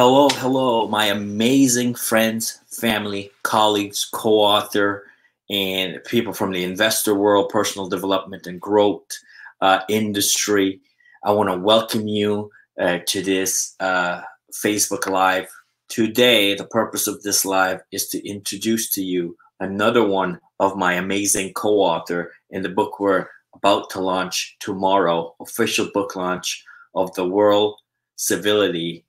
Hello, hello, my amazing friends, family, colleagues, co-author, and people from the investor world, personal development and growth industry. I want to welcome you to this Facebook Live. Today, the purpose of this live is to introduce to you another one of my amazing co-author in the book we're about to launch tomorrow, official book launch of the world, Civility.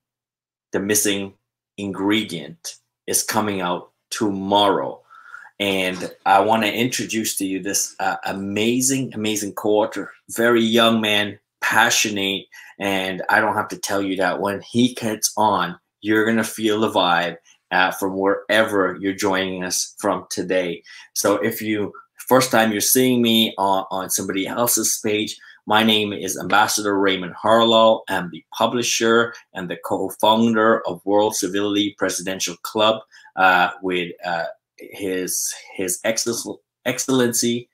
The Missing Ingredient is coming out tomorrow. And I want to introduce to you this amazing co-author, very young man, passionate. And I don't have to tell you that when he gets on, you're going to feel the vibe from wherever you're joining us from today. So if you, first time you're seeing me on somebody else's page, my name is Ambassador Raymond Harlall. I'm the publisher and the co-founder of World Civility Presidential Club with His Excellency,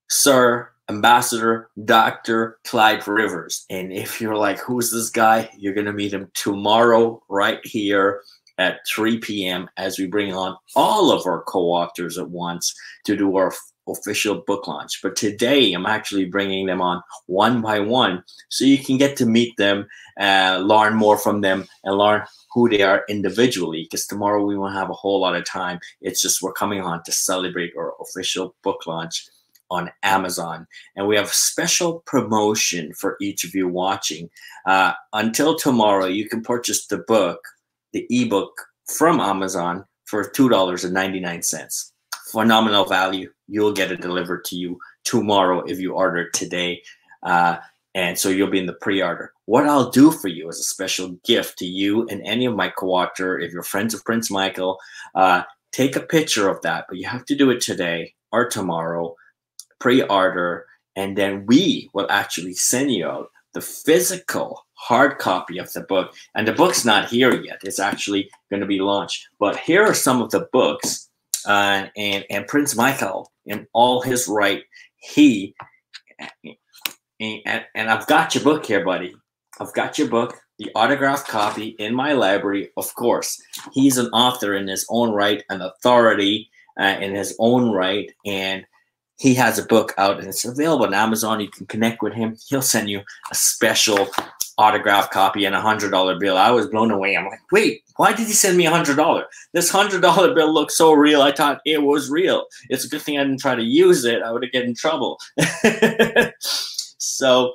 Sir Ambassador Dr. Clyde Rivers. And if you're like, who's this guy? You're going to meet him tomorrow right here at 3 p.m. as we bring on all of our co-authors at once to do our official book launch. But today I'm actually bringing them on one by one so you can get to meet them, learn more from them, and learn who they are individually, because tomorrow we won't have a whole lot of time. It's just we're coming on to celebrate our official book launch on Amazon. And we have special promotion for each of you watching. Until tomorrow, you can purchase the book, the ebook from Amazon for $2.99. Phenomenal value. You'll get it delivered to you tomorrow if you order today. And so you'll be in the pre-order. What I'll do for you as a special gift to you and any of my co-author, if you're friends of Prince Michael, take a picture of that, but you have to do it today or tomorrow, pre-order, and then we will actually send you out the physical hard copy of the book. And the book's not here yet. It's actually going to be launched. But here are some of the books. And Prince Michael, in all his right, and I've got your book here, buddy. I've got your book, the autographed copy in my library. Of course, he's an author in his own right, an authority in his own right, and he has a book out, and it's available on Amazon. You can connect with him. He'll send you a special autographed copy and $100 bill. I was blown away. I'm like, wait, why did he send me $100? This $100 bill looked so real. I thought it was real. It's a good thing I didn't try to use it. I would have get in trouble. So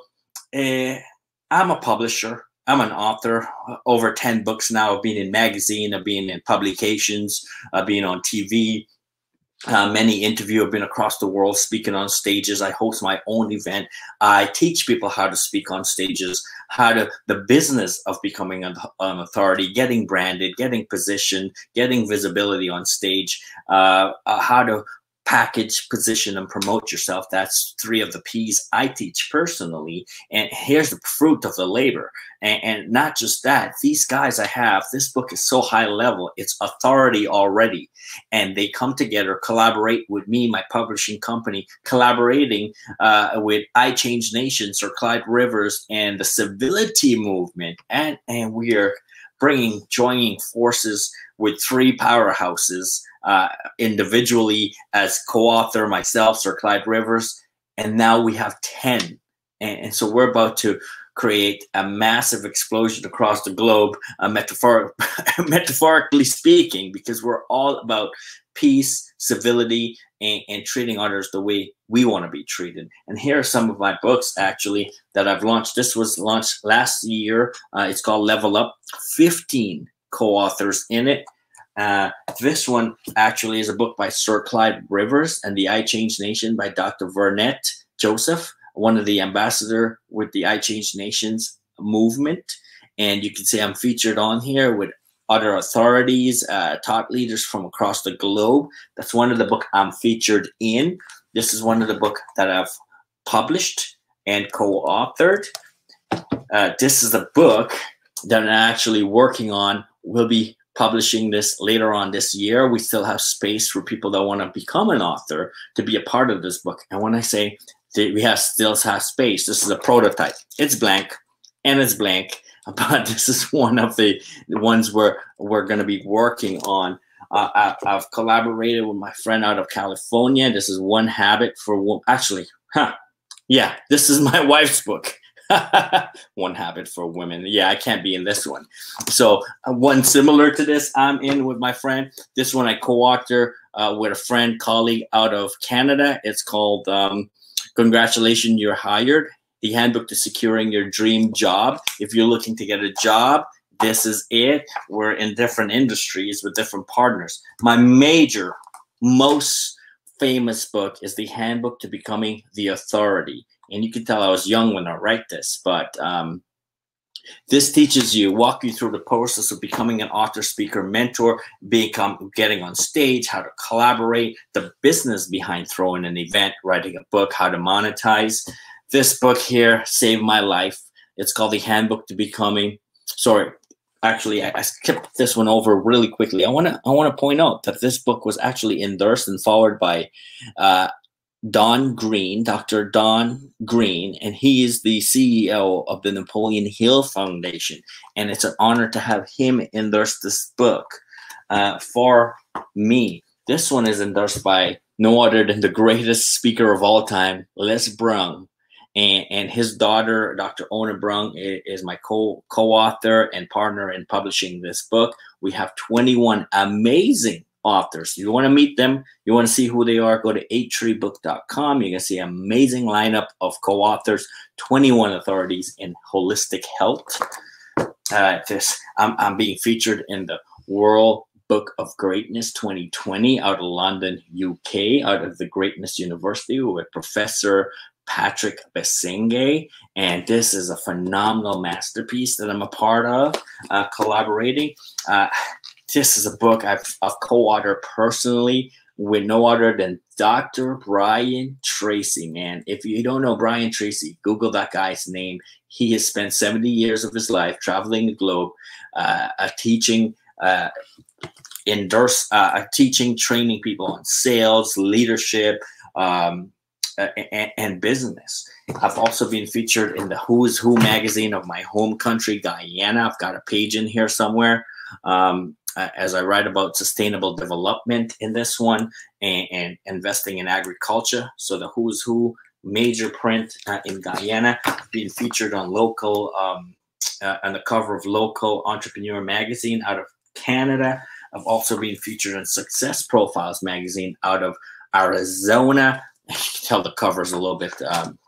I'm a publisher. I'm an author. Over 10 books now. I've been in magazine. I've been in publications. I've been on TV. Many interviews. I've been across the world speaking on stages. I host my own event. I teach people how to speak on stages, the business of becoming an authority, getting branded, getting positioned, getting visibility on stage, how to package, position, and promote yourself. That's 3 of the P's I teach personally. And here's the fruit of the labor. And not just that, these guys I have, this book is so high level, it's authority already. And they come together, collaborate with me, my publishing company, collaborating with I Change Nations, Sir Clyde Rivers, and the Civility movement. And we are joining forces with 3 powerhouses, individually as co-author, myself, Sir Clyde Rivers, and now we have 10. And so we're about to create a massive explosion across the globe, metaphorically speaking, because we're all about peace, civility, and treating others the way we want to be treated. And here are some of my books, actually, that I've launched. This was launched last year. It's called Level Up. 15 co-authors in it. This one actually is a book by Sir Clyde Rivers and the I Change Nation by Dr. Vernet Joseph, one of the ambassador with the I Change Nations movement. And you can see I'm featured on here with other authorities, thought leaders from across the globe. That's one of the book I'm featured in. This is one of the book that I've published and co-authored. This is a book that I'm actually working on. We'll be publishing this later on this year. We still have space for people that want to become an author to be a part of this book. And when I say that we still have space, this is a prototype. It's blank. and it's blank. But this is one of the ones where we're going to be working on. I've collaborated with my friend out of California. This is One Habit for actually, yeah, this is my wife's book. One Habit for Women. Yeah, I can't be in this one. So one similar to this, I'm in with my friend. This one I co-author with a friend, colleague out of Canada. It's called Congratulations, You're Hired. The Handbook to Securing Your Dream Job. If you're looking to get a job, this is it. We're in different industries with different partners. My most famous book is The Handbook to Becoming the Authority. And you can tell I was young when I write this, but this teaches you, walk you through the process of becoming an author, speaker, mentor, getting on stage, how to collaborate, the business behind throwing an event, writing a book, how to monetize. This book here saved my life. It's called The Handbook to Becoming. Sorry, actually, I skipped this one over really quickly. I want to point out that this book was actually endorsed and followed by Don Green, Dr. Don Green, and he is the CEO of the Napoleon Hill Foundation. And it's an honor to have him endorse this book for me. This one is endorsed by no other than the greatest speaker of all time, Les Brown. And his daughter, Dr. Ona Brung, is my co-author and partner in publishing this book. We have 21 amazing authors. You want to meet them, you want to see who they are, go to 8treebook.com. You can see an amazing lineup of co-authors, 21 authorities in holistic health. I'm being featured in the World Book of Greatness 2020 out of London, UK, out of the Greatness University with Professor Patrick Besenge, and this is a phenomenal masterpiece that I'm a part of, collaborating. This is a book I've co-authored personally with no other than Dr. Brian Tracy, man. If you don't know Brian Tracy, Google that guy's name. He has spent 70 years of his life traveling the globe, teaching, training people on sales, leadership, and business. I've also been featured in the Who's Who magazine of my home country, Guyana. I've got a page in here somewhere as I write about sustainable development in this one and investing in agriculture. So the Who's Who major print in Guyana, being featured on local, on the cover of Local Entrepreneur magazine out of Canada. I've also been featured in Success Profiles magazine out of Arizona. You can tell the cover's a little bit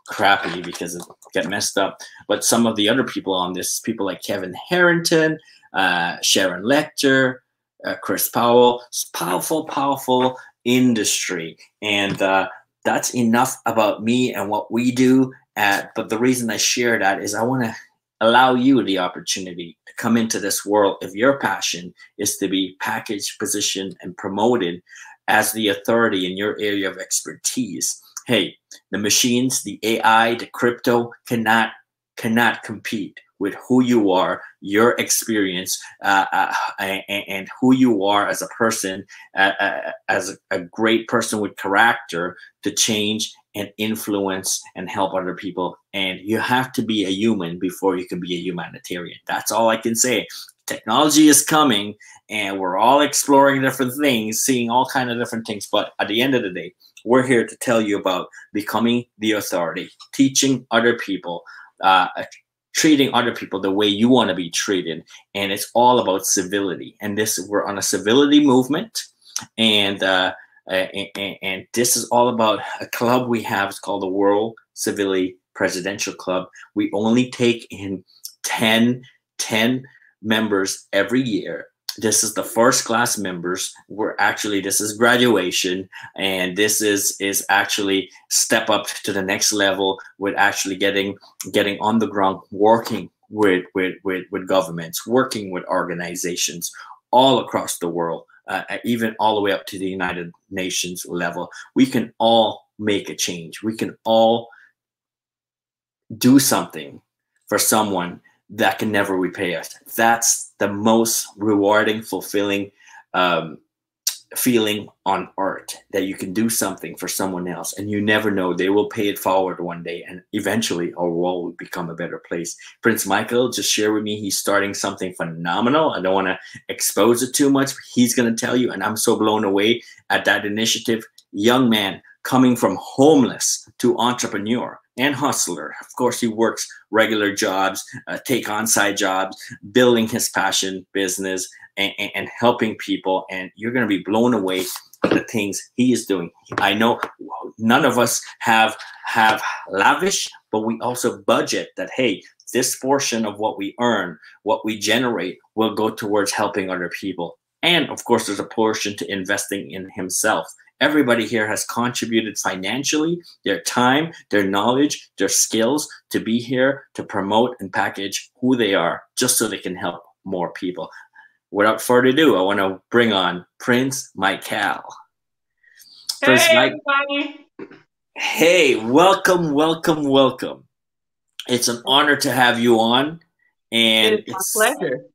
crappy because it got messed up. But some of the other people on this, people like Kevin Harrington, Sharon Lecter, Chris Powell. It's powerful industry. And that's enough about me and what we do. But the reason I share that is I want to allow you the opportunity to come into this world if your passion is to be packaged, positioned, and promoted as the authority in your area of expertise. Hey, the machines, the AI, the crypto cannot compete with who you are, your experience, and who you are as a person, as a great person with character to change and influence and help other people. And you have to be a human before you can be a humanitarian. That's all I can say. Technology is coming and we're all exploring different things, seeing all kinds of different things. But at the end of the day, we're here to tell you about becoming the authority, teaching other people, treating other people the way you want to be treated. And it's all about civility. And we're on a civility movement. And this is all about a club we have. It's called the World Civility Presidential Club. We only take in 10 members every year. This is the first class members. This is graduation, and this is actually step up to the next level with actually getting on the ground, working with governments, working with organizations all across the world, even all the way up to the United Nations level. We can all make a change. We can all do something for someone that can never repay us. That's the most rewarding, fulfilling feeling on earth that you can do something for someone else, and you never know, they will pay it forward one day, and eventually our world will become a better place. Prynce Michael just shared with me he's starting something phenomenal. I don't want to expose it too much, but he's going to tell you, and I'm so blown away at that initiative. Young man coming from homeless to entrepreneur and hustler. Of course, he works regular jobs, take on side jobs, building his passion business, and helping people. And you're going to be blown away at the things he is doing. I know none of us have lavish, but we also budget that, hey, this portion of what we earn, what we generate, will go towards helping other people. And of course, there's a portion to investing in himself. Everybody here has contributed financially, their time, their knowledge, their skills to be here to promote and package who they are, just so they can help more people. Without further ado, I want to bring on Prynce Michael. Hey, everybody. Hey, welcome, welcome, welcome. It's an honor to have you on. And it's my pleasure.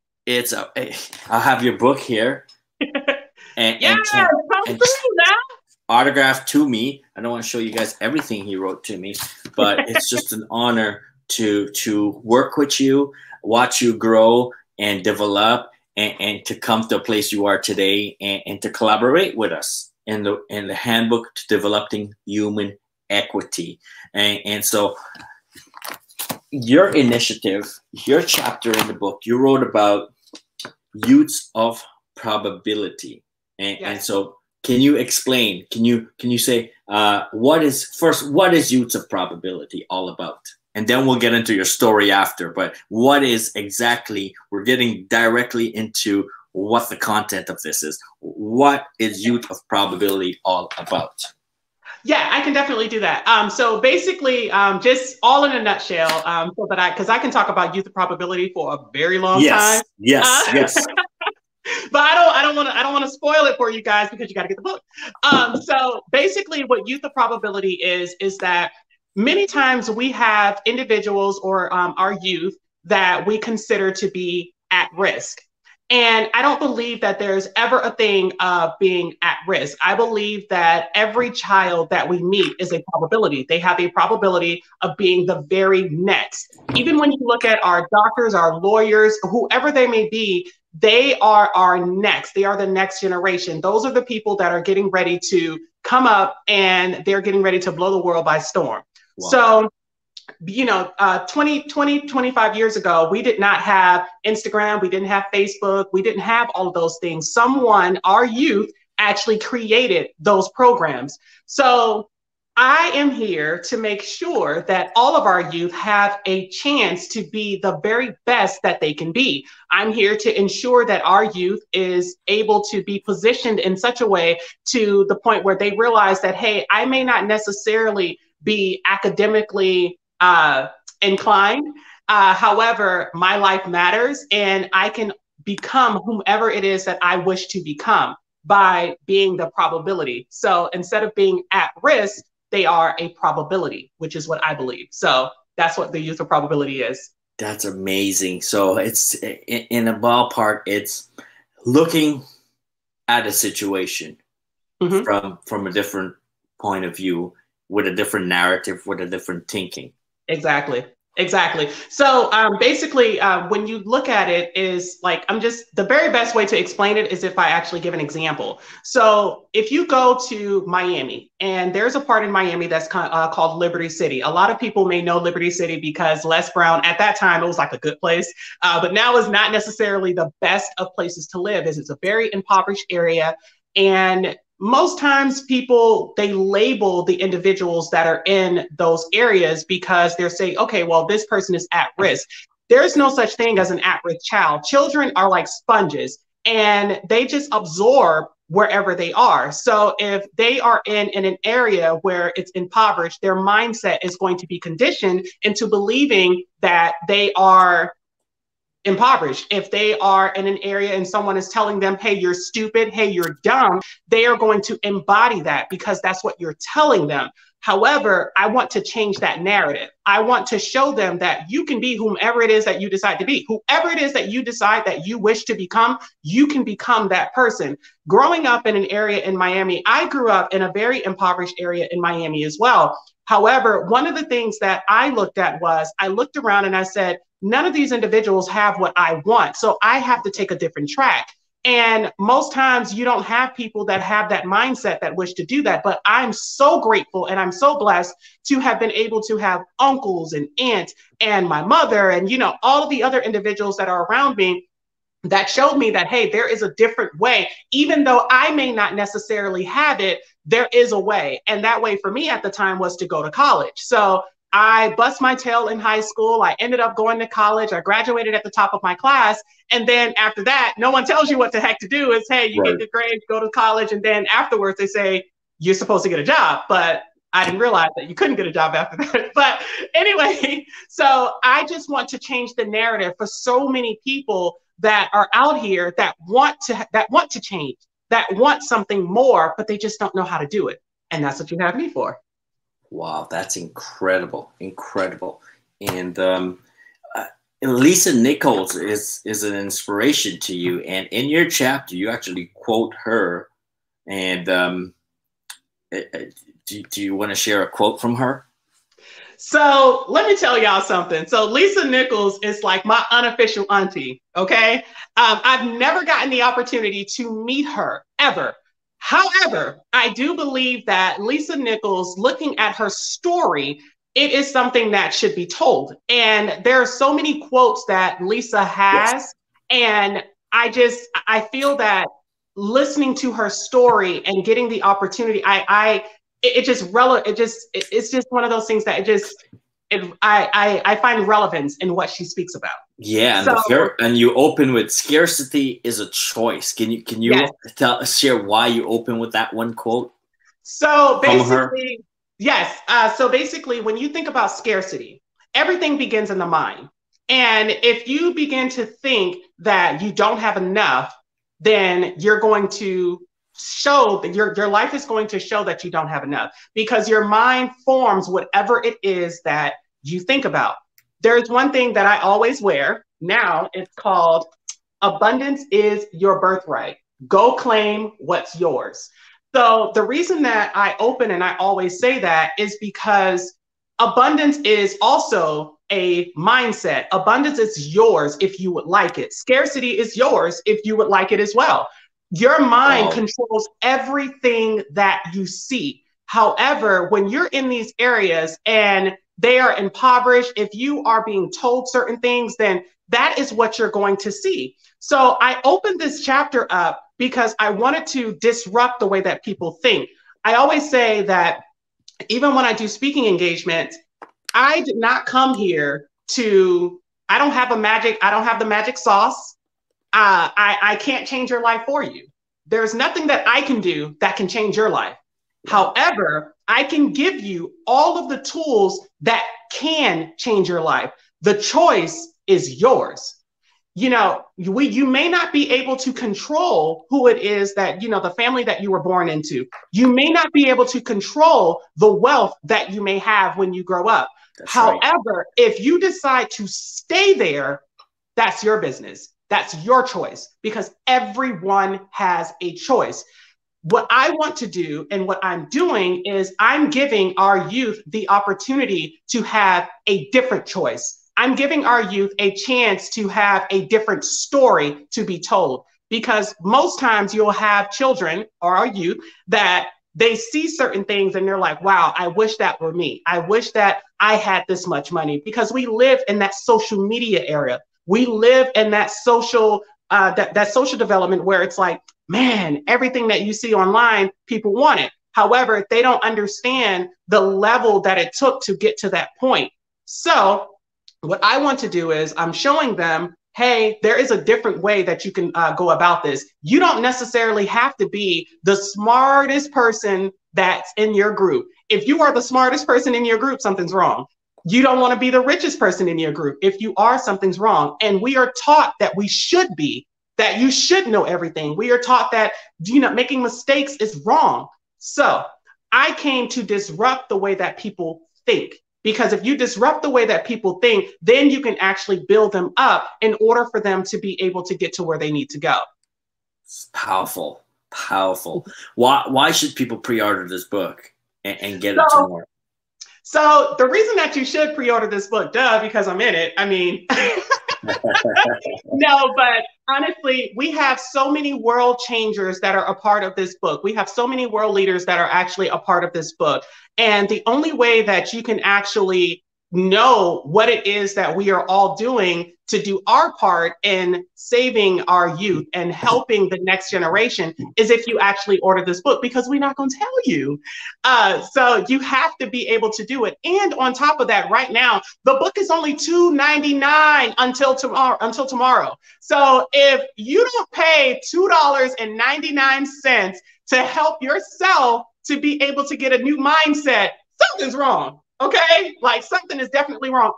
I'll have your book here. And come through now. Autographed to me. I don't want to show you guys everything he wrote to me, but it's just an honor to work with you, watch you grow and develop, and to come to a place you are today, and to collaborate with us in the Handbook to Developing Human Equity. And so your initiative, your chapter in the book, you wrote about Youths of Probability. And so can you explain, can you say, what is Youths of Probability all about? And then we'll get into your story after, but what is exactly, we're getting directly into what the content of this is. What is Youth of Probability all about? Yeah, I can definitely do that. So basically, just all in a nutshell, so that because I can talk about Youth of Probability for a very long time. Yes. But I don't want to spoil it for you guys, because you got to get the book. So basically, what Youth of Probability is that many times we have individuals or our youth that we consider to be at risk. And I don't believe that there's ever a thing of being at risk. I believe that every child that we meet is a probability. They have a probability of being the very next. Even when you look at our doctors, our lawyers, whoever they may be, they are our next. They are the next generation. Those are the people that are getting ready to come up, and they're getting ready to blow the world by storm. Wow. So, 25 years ago, we did not have Instagram. We didn't have Facebook. We didn't have all of those things. Someone, our youth, actually created those programs. So I am here to make sure that all of our youth have a chance to be the very best that they can be. I'm here to ensure that our youth is able to be positioned in such a way to the point where they realize that, hey, I may not necessarily be academically inclined. However, my life matters, and I can become whomever it is that I wish to become by being the probability. So instead of being at risk, they are a probability, which is what I believe. So that's what the Youth of Probability is. That's amazing. So it's in a ballpark, it's looking at a situation from a different point of view, with a different narrative, with a different thinking. Exactly. So basically, when you look at it, is like, the very best way to explain it is if I actually give an example. So if you go to Miami, and there's a part in Miami that's called Liberty City. A lot of people may know Liberty City because Les Brown, at that time, it was like a good place, but now it's not necessarily the best of places to live. It's a very impoverished area. And most times people, they label the individuals that are in those areas because they're saying, okay, well, this person is at risk. There's no such thing as an at-risk child. Children are like sponges, and they just absorb wherever they are. So if they are in an area where it's impoverished, their mindset is going to be conditioned into believing that they are impoverished. If they are in an area and someone is telling them, hey, you're stupid, hey, you're dumb, they are going to embody that because that's what you're telling them. However, I want to change that narrative. I want to show them that you can be whomever it is that you decide to be. Whoever it is that you decide that you wish to become, you can become that person. Growing up in an area in Miami, I grew up in a very impoverished area in Miami as well. However, one of the things that I looked at was I looked around and I said, none of these individuals have what I want. So I have to take a different track. And most times you don't have people that have that mindset that wish to do that. But I'm so grateful and I'm so blessed to have been able to have uncles and aunts and my mother and, you know, all of the other individuals that are around me that showed me that, hey, there is a different way. Even though I may not necessarily have it, there is a way. And that way for me at the time was to go to college. So I bust my tail in high school. I ended up going to college. I graduated at the top of my class. And then after that, no one tells you what the heck to do. It's, hey, you get good grades, go to college. And then afterwards they say, you're supposed to get a job. But I didn't realize that you couldn't get a job after that. But anyway, so I just want to change the narrative for so many people that are out here that want to change, that want something more, but they just don't know how to do it. And that's what you have me for. Wow, that's incredible, incredible. And Lisa Nichols is an inspiration to you. And in your chapter, you actually quote her. And do you want to share a quote from her? So let me tell y'all something. So Lisa Nichols is like my unofficial auntie, okay? I've never gotten the opportunity to meet her, ever. However, I do believe that Lisa Nichols, looking at her story, it is something that should be told. And there are so many quotes that Lisa has. Yes. And I feel that listening to her story and getting the opportunity, it's just one of those things that I find relevance in what she speaks about. Yeah, and you open with scarcity is a choice. Can you yes. Share why you open with that one quote? So basically, yes. So basically, when you think about scarcity, everything begins in the mind. And if you begin to think that you don't have enough, then you're going to show that your life is going to show that you don't have enough, because your mind forms whatever it is that you think about. There's one thing that I always wear now. It's called abundance is your birthright. Go claim what's yours. So the reason that I open and I always say that is because abundance is also a mindset. Abundance is yours if you would like it. Scarcity is yours if you would like it as well. Your mind controls everything that you see. However, when you're in these areas and they are impoverished, if you are being told certain things, then that is what you're going to see. So I opened this chapter up because I wanted to disrupt the way that people think. I always say that even when I do speaking engagements, I did not come here I don't have the magic sauce. I can't change your life for you. There's nothing that I can do that can change your life. However, I can give you all of the tools that can change your life. The choice is yours. You know, you may not be able to control who it is that, you know, the family that you were born into. You may not be able to control the wealth that you may have when you grow up. However, if you decide to stay there, that's your business. That's your choice, because everyone has a choice. What I want to do and what I'm doing is I'm giving our youth the opportunity to have a different choice. I'm giving our youth a chance to have a different story to be told, because most times you'll have children or our youth that they see certain things and they're like, wow, I wish that were me. I wish that I had this much money, because we live in that social media era. We live in that social development where it's like, man, everything that you see online, people want it. However, they don't understand the level that it took to get to that point. So what I want to do is I'm showing them, hey, there is a different way that you can go about this. You don't necessarily have to be the smartest person that's in your group. If you are the smartest person in your group, something's wrong. You don't want to be the richest person in your group. If you are, something's wrong. And we are taught that we should be, that you should know everything. We are taught that, you know, making mistakes is wrong. So I came to disrupt the way that people think. Because if you disrupt the way that people think, then you can actually build them up in order for them to be able to get to where they need to go. It's powerful, powerful. Why should people pre-order this book and get it tomorrow? So the reason that you should pre-order this book, because I'm in it. I mean, no, but honestly, we have so many world changers that are a part of this book. We have so many world leaders that are actually a part of this book. And the only way that you can actually know what it is that we are all doing to do our part in saving our youth and helping the next generation is if you actually order this book, because we're not going to tell you. So you have to be able to do it. And on top of that, right now, the book is only $2.99 until tomorrow. So if you don't pay $2.99 to help yourself to be able to get a new mindset, something's wrong. Okay, like something is definitely wrong.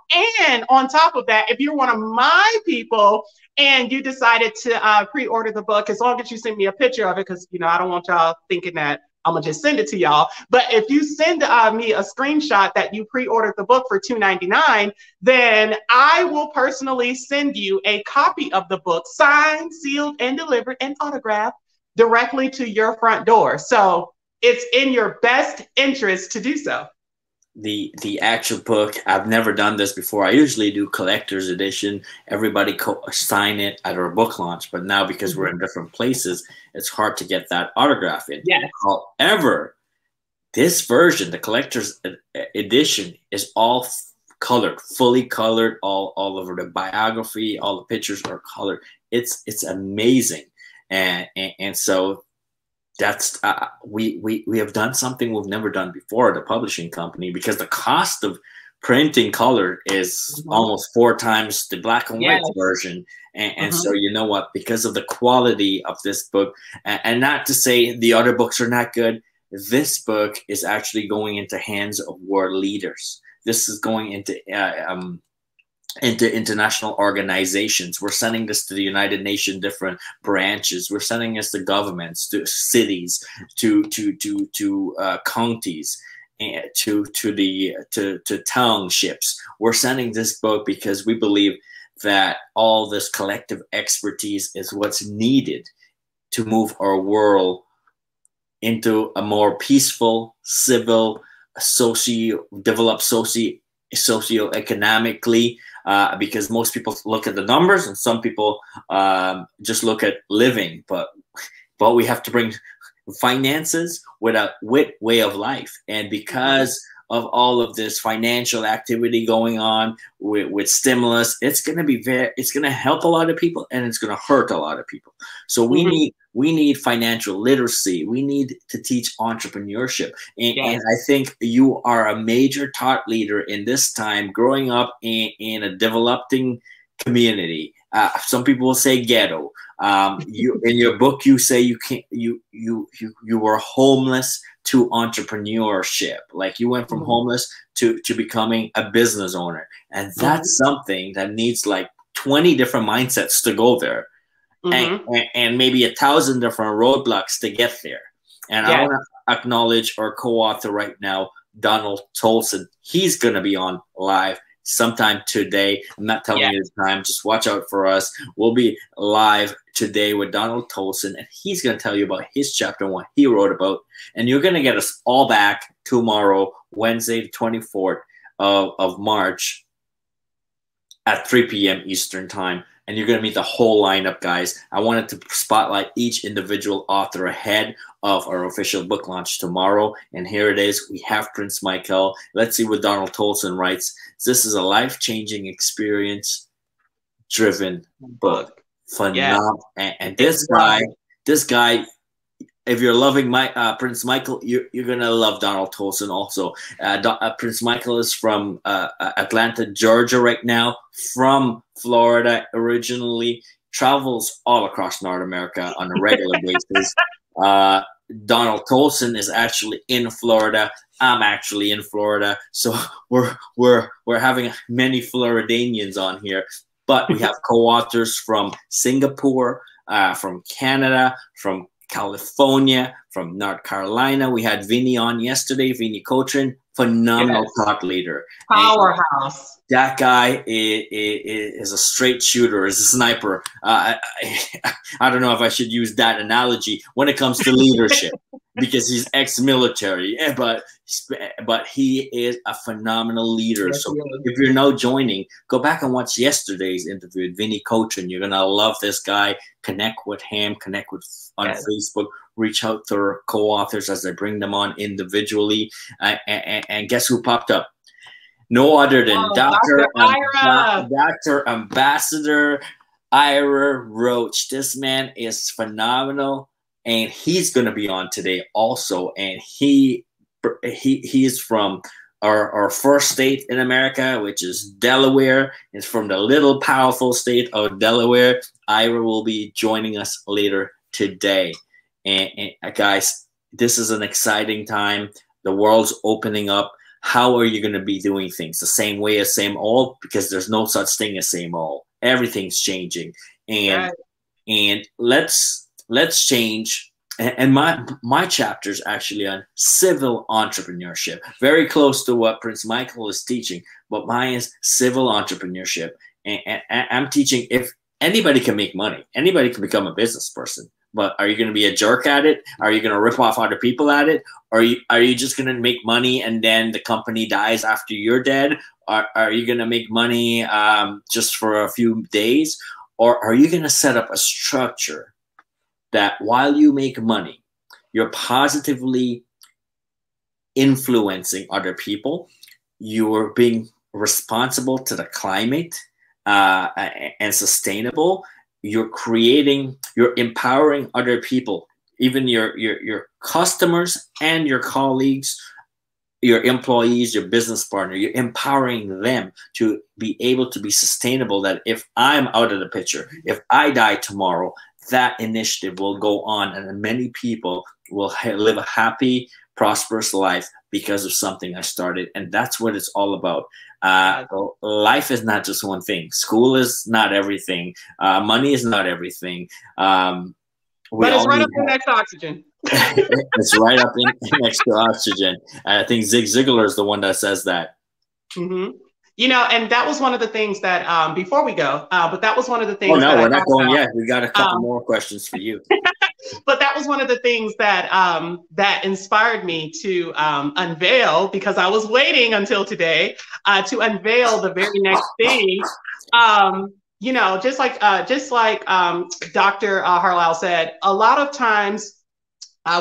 And on top of that, if you're one of my people and you decided to pre-order the book, as long as you send me a picture of it, because I don't want y'all thinking that I'm gonna just send it to y'all. But if you send me a screenshot that you pre-ordered the book for $2.99, then I will personally send you a copy of the book, signed, sealed, and delivered, and autographed directly to your front door. So it's in your best interest to do so. The actual book, I've never done this before. I usually do collector's edition. Everybody sign it at our book launch, but now because we're in different places, it's hard to get that autograph in. Yes. However, this version, the collector's edition, is all colored, fully colored, all over the biography. All the pictures are colored. It's amazing, and so that's we have done something we've never done before, the publishing company, because the cost of printing color is almost 4 times the black and white version. And so you know what, because of the quality of this book, and not to say the other books are not good, this book is actually going into hands of world leaders. This is going into international organizations. We're sending this to the United Nations different branches. We're sending this to governments, to cities, to counties, and to townships. We're sending this book because we believe that all this collective expertise is what's needed to move our world into a more peaceful, civil, socioeconomically, because most people look at the numbers and some people just look at living, but we have to bring finances with a way of life. And because of all of this financial activity going on with stimulus, it's going to help a lot of people and it's going to hurt a lot of people. So we need financial literacy. We need to teach entrepreneurship. And I think you are a major thought leader in this time, growing up in a developing community. Some people will say ghetto. You in your book, you say you were homeless to entrepreneurship. Like you went from homeless to becoming a business owner. And that's something that needs like 20 different mindsets to go there. And maybe 1,000 different roadblocks to get there. And I want to acknowledge our co-author right now, Donald Tolson. He's going to be on live sometime today. I'm not telling you the time. Just watch out for us. We'll be live today with Donald Tolson, and he's going to tell you about his chapter and what he wrote about. And you're going to get us all back tomorrow, Wednesday, the 24th of March at 3 p.m. Eastern time. And you're going to meet the whole lineup, guys. I wanted to spotlight each individual author ahead of our official book launch tomorrow. And here it is. We have Prynce Michael. Let's see what Donald Tolson writes. This is a life-changing experience-driven book. Phenomenal. And this guy, if you're loving Prynce Michael, you're going to love Donald Tolson also. Prynce Michael is from Atlanta, Georgia right now, from Florida originally, travels all across North America on a regular basis. Donald Tolson is actually in Florida. I'm actually in Florida. So we're having many Floridanians on here. But we have co-authors from Singapore, from Canada, from California, from North Carolina. We had Vinny on yesterday, Vinny Cochran, phenomenal thought leader. Powerhouse. That guy is a straight shooter, is a sniper. I don't know if I should use that analogy when it comes to leadership because he's ex-military, but he is a phenomenal leader. Yes, so if you're now joining, go back and watch yesterday's interview with Vinny Cochran. You're gonna love this guy. Connect with him. Connect with on Facebook. Reach out to our co-authors as I bring them on individually. And guess who popped up? No other than Dr. Ambassador Ira Roach. This man is phenomenal, and he's going to be on today also. And he is from our first state in America, which is Delaware. It's from the little powerful state of Delaware. Ira will be joining us later today. And guys, this is an exciting time. The world's opening up. How are you going to be doing things the same way as same old? Because there's no such thing as same old. Everything's changing, and let's change. And my chapter is actually on civil entrepreneurship, very close to what Prince Michael is teaching. But mine is civil entrepreneurship, and I'm teaching if anybody can make money, anybody can become a business person. But are you going to be a jerk at it? Are you going to rip off other people at it? Or are you just going to make money and then the company dies after you're dead? Are you going to make money just for a few days? Or are you going to set up a structure that while you make money, you're positively influencing other people, you're being responsible to the climate and sustainable, you're empowering other people, even your customers and your colleagues, your employees, your business partner, you're empowering them to be able to be sustainable, that if I'm out of the picture, if I die tomorrow, that initiative will go on and many people will live a happy, prosperous life because of something I started. And that's what it's all about. Life is not just one thing. School is not everything. Money is not everything. But it's right up in next to oxygen. It's right up in next to oxygen. I think Zig Ziglar is the one that says that. Mm-hmm. You know, and that was one of the things that before we go, but that was one of the things. Oh no, we're not going yet. We got a couple more questions for you. But that was one of the things that that inspired me to unveil, because I was waiting until today to unveil the very next thing. You know, just like Dr. Harlall said, a lot of times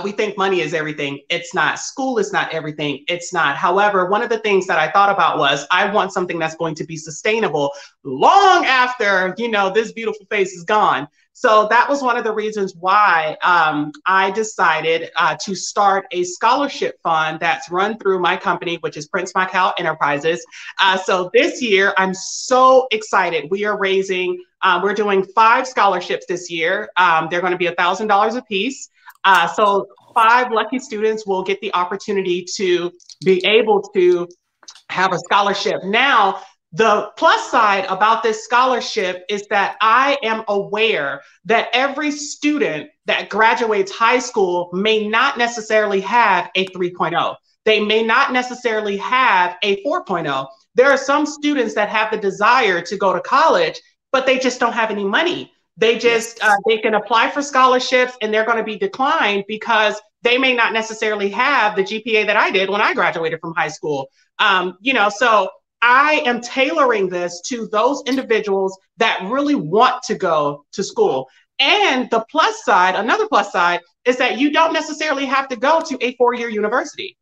we think money is everything. It's not. School is not everything. It's not. However, one of the things that I thought about was I want something that's going to be sustainable long after, you know, this beautiful face is gone. So that was one of the reasons why I decided to start a scholarship fund that's run through my company, which is Prynce Enterprises. So this year, I'm so excited. We are raising, we're doing 5 scholarships this year. They're going to be $1,000 a piece. So 5 lucky students will get the opportunity to be able to have a scholarship. Now, the plus side about this scholarship is that I am aware that every student that graduates high school may not necessarily have a 3.0. They may not necessarily have a 4.0. There are some students that have the desire to go to college, but they just don't have any money. They just, they can apply for scholarships and they're going to be declined because they may not necessarily have the GPA that I did when I graduated from high school. You know, so I am tailoring this to those individuals that really want to go to school. And the plus side, another plus side, is that you don't necessarily have to go to a 4-year university.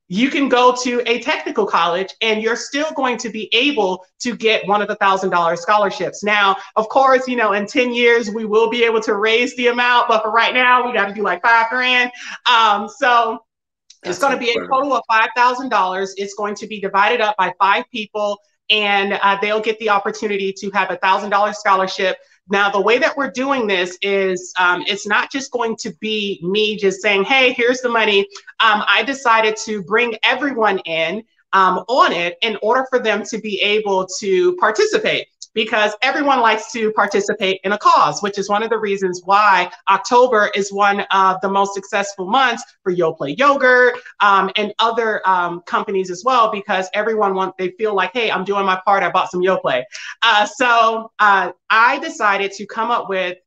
You can go to a technical college and you're still going to be able to get one of the $1,000 scholarships. Now, of course, you know, in 10 years, we will be able to raise the amount, but for right now, we got to do like $5,000. So it's going to be a total of $5,000. It's going to be divided up by 5 people, and they'll get the opportunity to have a $1,000 scholarship. Now, the way that we're doing this is it's not just going to be me just saying, hey, here's the money. I decided to bring everyone in on it in order for them to be able to participate. because everyone likes to participate in a cause, which is one of the reasons why October is one of the most successful months for Yoplait Yogurt and other companies as well, because they feel like, hey, I'm doing my part. I bought some Yoplait. So I decided to come up with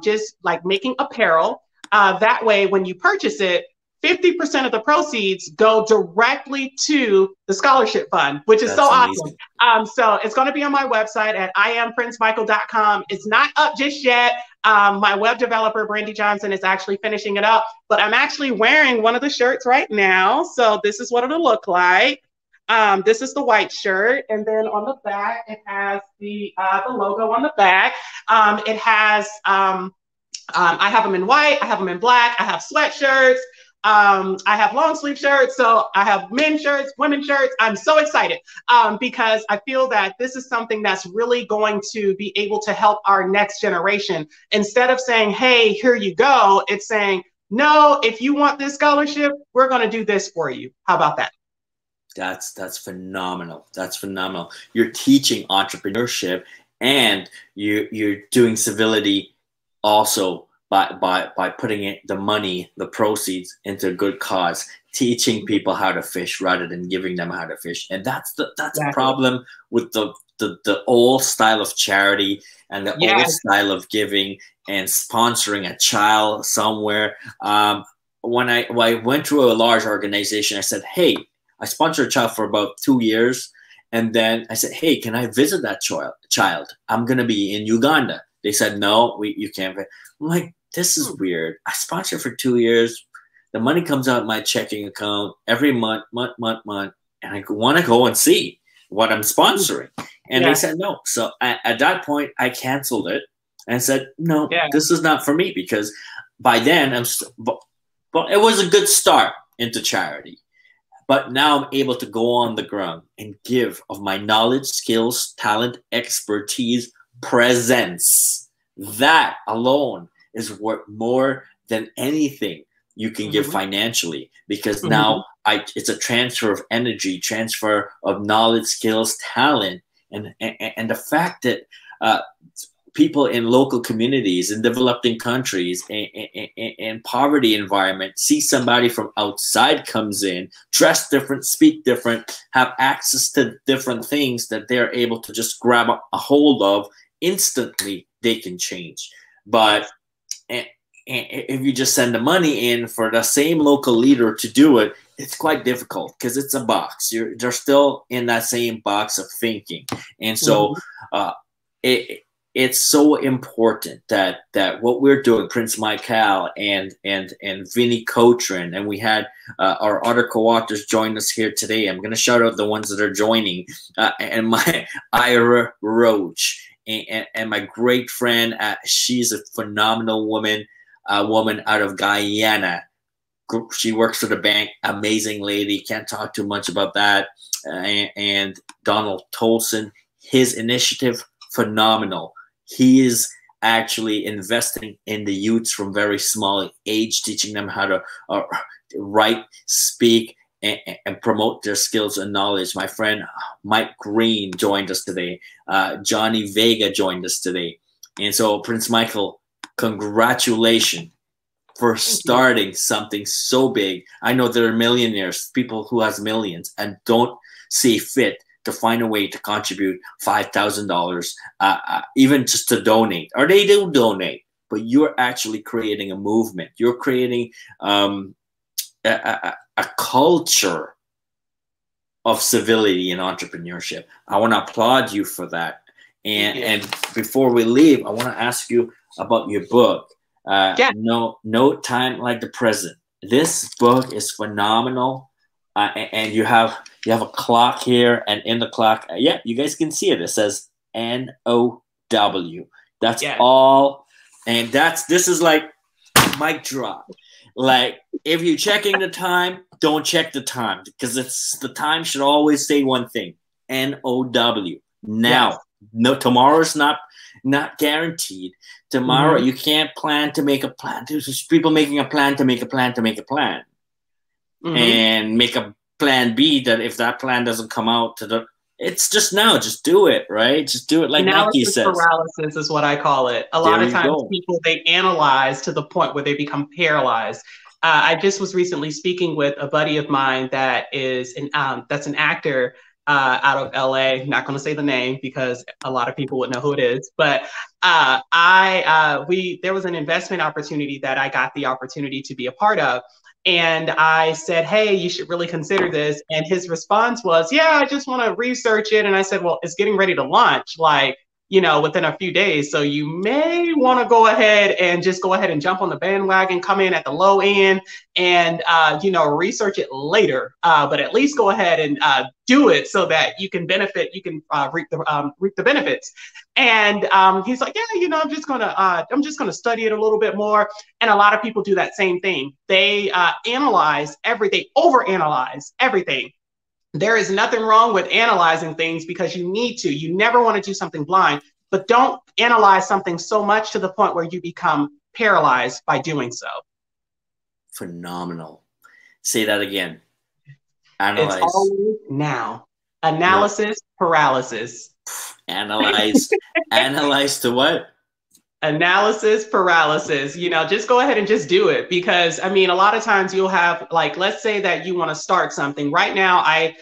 just like making apparel. That way, when you purchase it, 50% of the proceeds go directly to the scholarship fund, which is so awesome. So it's going to be on my website at iamprincemichael.com. It's not up just yet. My web developer, Brandy Johnson, is actually finishing it up, but I'm actually wearing one of the shirts right now. So this is what it'll look like. This is the white shirt. And then on the back, it has the logo on the back. It has, I have them in white, I have them in black, I have sweatshirts. I have long sleeve shirts, so I have men's shirts, women's shirts. I'm so excited because I feel that this is something that's really going to be able to help our next generation. Instead of saying, hey, here you go, it's saying, no, if you want this scholarship, we're going to do this for you. How about that? That's phenomenal. That's phenomenal. You're teaching entrepreneurship, and you're doing civility also by putting the money, the proceeds into a good cause, teaching people how to fish rather than giving them how to fish. And that's a problem with the old style of charity and the old style of giving and sponsoring a child somewhere. When I went to a large organization, I said, hey, I sponsored a child for about 2 years. And then I said, hey, can I visit that child? I'm going to be in Uganda. They said, no, you can't. I'm like, this is weird. I sponsored for 2 years. The money comes out of my checking account every month, and I want to go and see what I'm sponsoring. And they said no. So at that point, I canceled it and said, no, this is not for me, because by then, but it was a good start into charity. But now I'm able to go on the ground and give of my knowledge, skills, talent, expertise, presence. That alone is worth more than anything you can give financially, because now it's a transfer of energy, transfer of knowledge, skills, talent, and the fact that people in local communities, in developing countries, in poverty environment, see somebody from outside comes in, dress different, speak different, have access to different things that they're able to just grab a hold of, instantly they can change. But if you just send the money in for the same local leader to do it, it's quite difficult because it's a box. They're still in that same box of thinking. And so it's so important that what we're doing, Prynce Michael and Vinny Cochran, and we had our other co-authors join us here today. I'm going to shout out the ones that are joining, and my Ira Roach and my great friend. She's a phenomenal woman out of Guyana. She works for the bank. Amazing lady. Can't talk too much about that. And Donald Tolson, his initiative, phenomenal. He is actually investing in the youths from very small age, teaching them how to write, speak, and promote their skills and knowledge. My friend Mike Green joined us today. Johnny Vega joined us today. And so, Prynce Michael, congratulations for starting something so big. I know there are millionaires, people who has millions, and don't see fit to find a way to contribute $5,000, even just to donate, or they do donate, but you're actually creating a movement. You're creating a culture of civility and entrepreneurship. I want to applaud you for that. And before we leave, I want to ask you about your book. No Time Like the Present. This book is phenomenal. And you have a clock here, and in the clock, you guys can see it. It says NOW. That's all. And this is like mic drop. Like, if you're checking the time, don't check the time, because the time should always say one thing: NOW. Now, no, tomorrow's not guaranteed. Tomorrow, you can't plan to make a plan. There's people making a plan to make a plan to make a plan. And make a plan B that if that plan doesn't come out to It's just now, just do it, right? Just do it like Nike Analysis says. paralysis is what I call it. A lot There of you times go. people, they analyze to the point where they become paralyzed. I just was recently speaking with a buddy of mine that is that's an actor out of LA. Not going to say the name because a lot of people would know who it is. But there was an investment opportunity that I got the opportunity to be a part of. And I said, hey, you should really consider this. And his response was, yeah, I just want to research it. And I said, well, it's getting ready to launch, like, within a few days. So you may want to go ahead and just go ahead and jump on the bandwagon, come in at the low end and, research it later. But at least go ahead and do it so that you can benefit, you can reap the benefits. And he's like, yeah, I'm just gonna study it a little bit more. And a lot of people do that same thing. They analyze everything, overanalyze everything. There is nothing wrong with analyzing things because you need to. You never want to do something blind, but don't analyze something so much to the point where you become paralyzed by doing so. Phenomenal. Say that again. Analyze. It's always now. Analysis paralysis. Analyze. Analyze to what? Analysis paralysis. Just go ahead and just do it, because a lot of times you'll have, like, let's say that you want to start something right now. I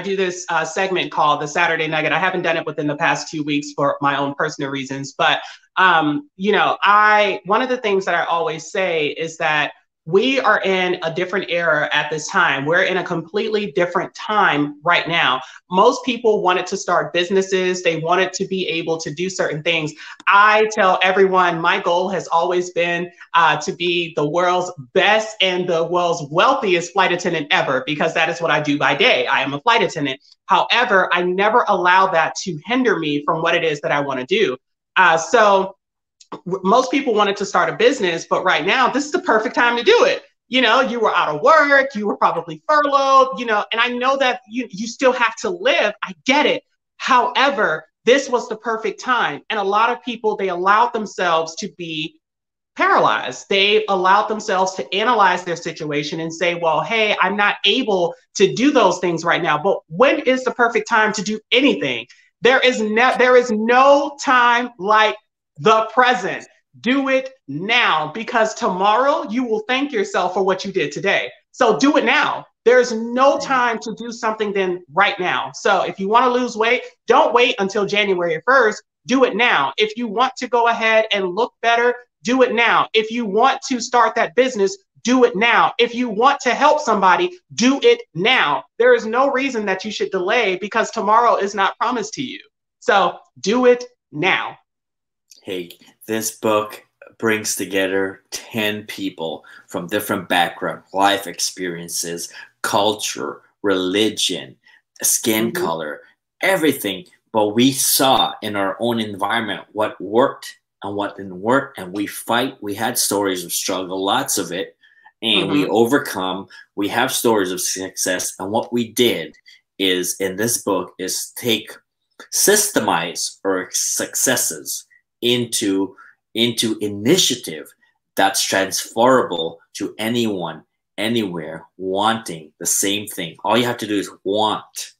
do this segment called the Saturday Nugget. I haven't done it within the past 2 weeks for my own personal reasons, but one of the things that I always say is that we are in a different era at this time. We're in a completely different time right now. Most people wanted to start businesses. They wanted to be able to do certain things. I tell everyone my goal has always been to be the world's best and the world's wealthiest flight attendant ever, because that is what I do by day. I am a flight attendant. However, I never allow that to hinder me from what it is that I want to do. So most people wanted to start a business, but right now, this is the perfect time to do it. You were out of work, you were probably furloughed, and I know that you still have to live. I get it. However, this was the perfect time. And a lot of people, they allowed themselves to be paralyzed. They allowed themselves to analyze their situation and say, well, hey, I'm not able to do those things right now. But when is the perfect time to do anything? There is no time like the present. Do it now, because tomorrow you will thank yourself for what you did today. So do it now. There's no time to do something then right now. So if you want to lose weight, don't wait until January 1st. Do it now. If you want to go ahead and look better, do it now. If you want to start that business, do it now. If you want to help somebody, do it now. There is no reason that you should delay, because tomorrow is not promised to you. So do it now. Hey, this book brings together 10 people from different backgrounds, life experiences, culture, religion, skin color, everything. But we saw in our own environment what worked and what didn't work. And we fight. We had stories of struggle, lots of it. And we overcome. We have stories of success. And what we did is, in this book, is systemize our successes into initiative that's transferable to anyone, anywhere, wanting the same thing. All you have to do is want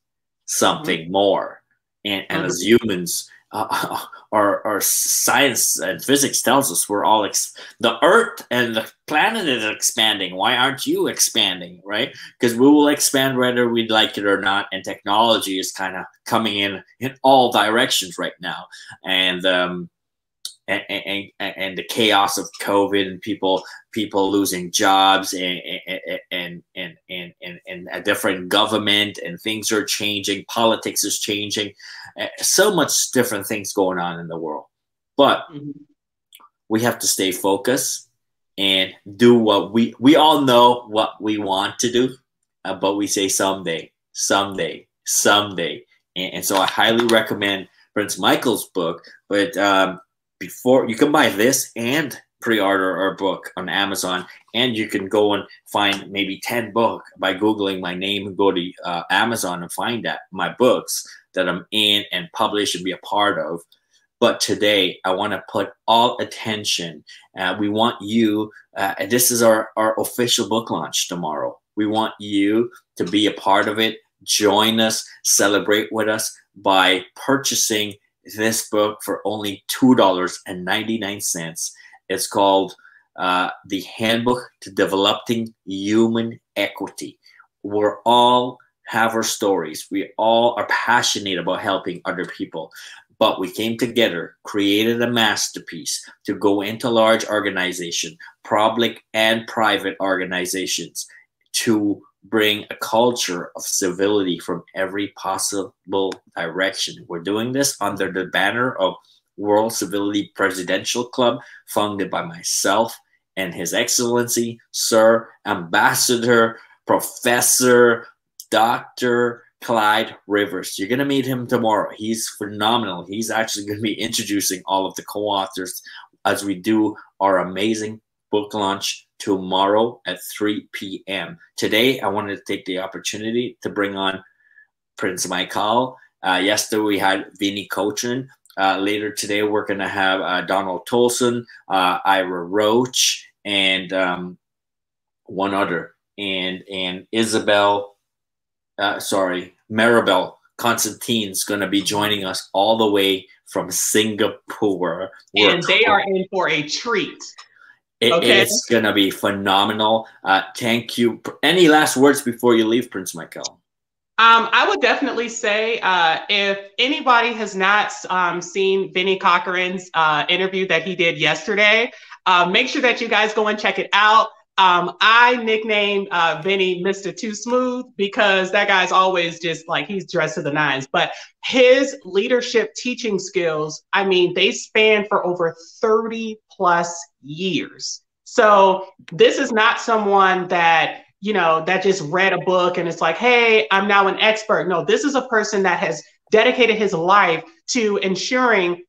something more. And as humans, our science and physics tells us we're all the Earth and the planet is expanding. Why aren't you expanding, right? Because we will expand whether we'd like it or not. And technology is kind of coming in all directions right now. And the chaos of COVID and people losing jobs and a different government, and things are changing. Politics is changing. So much different things going on in the world. But we have to stay focused and do what we all know what we want to do, but we say someday, someday, someday. And so I highly recommend Prynce Michael's book. But before, you can buy this and pre-order our book on Amazon, and you can go and find maybe 10 books by Googling my name and go to Amazon and find my books that I'm in and publish and be a part of. But today I want to put all attention. We want you, this is our official book launch tomorrow. We want you to be a part of it. join us, celebrate with us by purchasing this book for only $2.99. It's called The Handbook to Developing Human Equity. We're all have our stories. We all are passionate about helping other people. But we came together, created a masterpiece to go into large organizations, public and private organizations, to bring a culture of civility from every possible direction. We're doing this under the banner of World Civility Presidential Club, founded by myself and His Excellency, Sir Ambassador, Professor, Dr. Clyde Rivers. You're going to meet him tomorrow. He's phenomenal. He's actually going to be introducing all of the co-authors as we do our amazing book launch tomorrow at 3 p.m. Today, I wanted to take the opportunity to bring on Prynce Michael. Yesterday, we had Vinnie Cochran. Later today, we're going to have Donald Tolson, Ira Roach, and one other, and Isabel, Maribel Constantine's going to be joining us all the way from Singapore. And they are in for a treat. It's going to be phenomenal. Thank you. Any last words before you leave, Prynce Michael? I would definitely say if anybody has not seen Vinnie Cochran's interview that he did yesterday, make sure that you guys go and check it out. I nicknamed Vinnie Mr. Too Smooth because that guy's always just like, he's dressed to the nines. But his leadership teaching skills, I mean, they span for over 30 plus years. So this is not someone that, you know, that just read a book and it's like, hey, I'm now an expert. No, this is a person that has dedicated his life to ensuring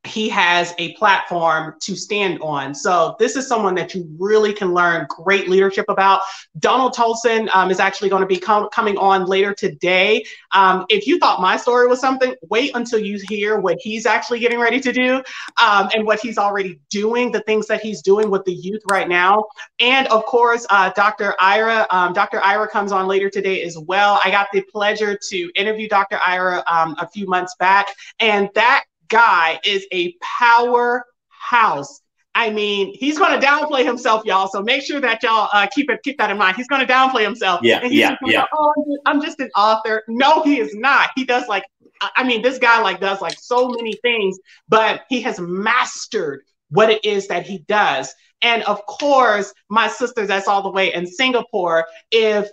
he has a platform to stand on. So this is someone that you really can learn great leadership about. Donald Tolson is actually going to be coming on later today. If you thought my story was something, wait until you hear what he's actually getting ready to do and what he's already doing, the things that he's doing with the youth right now. And of course, Dr. Ira. Dr. Ira comes on later today as well. I got the pleasure to interview Dr. Ira a few months back, and that guy is a powerhouse. I mean, he's going to downplay himself, y'all. So make sure that y'all keep that in mind. He's going to downplay himself. Yeah, and he's go, oh, I'm just an author. No, he is not. He does this guy does so many things, but he has mastered what it is that he does. And of course, my sister that's all the way in Singapore, if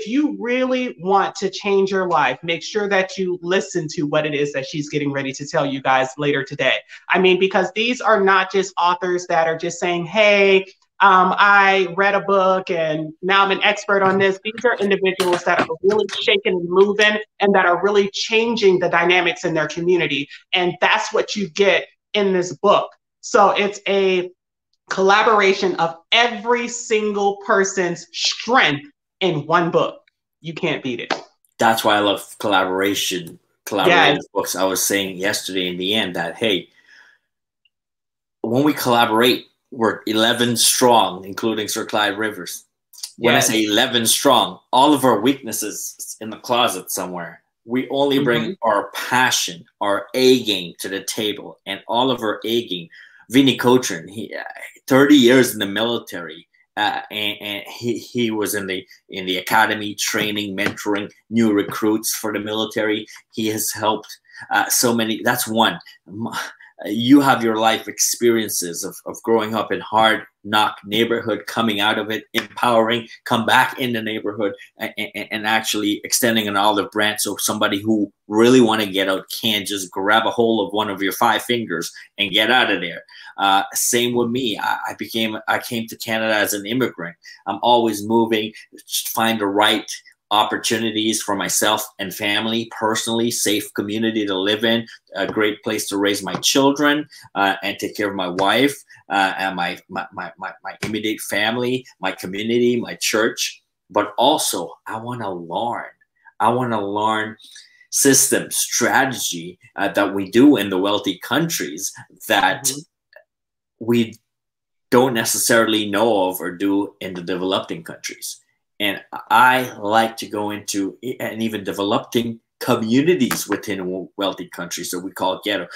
you really want to change your life, make sure that you listen to what it is that she's getting ready to tell you guys later today. I mean, because these are not just authors that are just saying, hey, I read a book and now I'm an expert on this. These are individuals that are really shaking and moving and that are really changing the dynamics in their community. And that's what you get in this book. So it's a collaboration of every single person's strength in one book. You can't beat it. That's why I love collaborative books. I was saying yesterday in the end that, hey, when we collaborate, we're 11 strong, including Sir Clyde Rivers. When I say 11 strong, all of our weaknesses in the closet somewhere. We only bring our passion, our A game to the table, and all of our A game. Vinnie Cochran, he 30 years in the military, and he was in the academy, training, mentoring new recruits for the military. He has helped so many. That's one. You have your life experiences of growing up in hard knock neighborhood, coming out of it, empowering, come back in the neighborhood, and actually extending an olive branch so somebody who really want to get out can't just grab a hold of one of your 5 fingers and get out of there. Same with me. I came to Canada as an immigrant. I'm always moving, find the right opportunities for myself and family, personally, safe community to live in, a great place to raise my children and take care of my wife and my immediate family, my community, my church. But also, I want to learn. I want to learn system, strategy that we do in the wealthy countries that we don't necessarily know of or do in the developing countries. And I like to go into and even developing communities within wealthy countries. So we call it ghetto.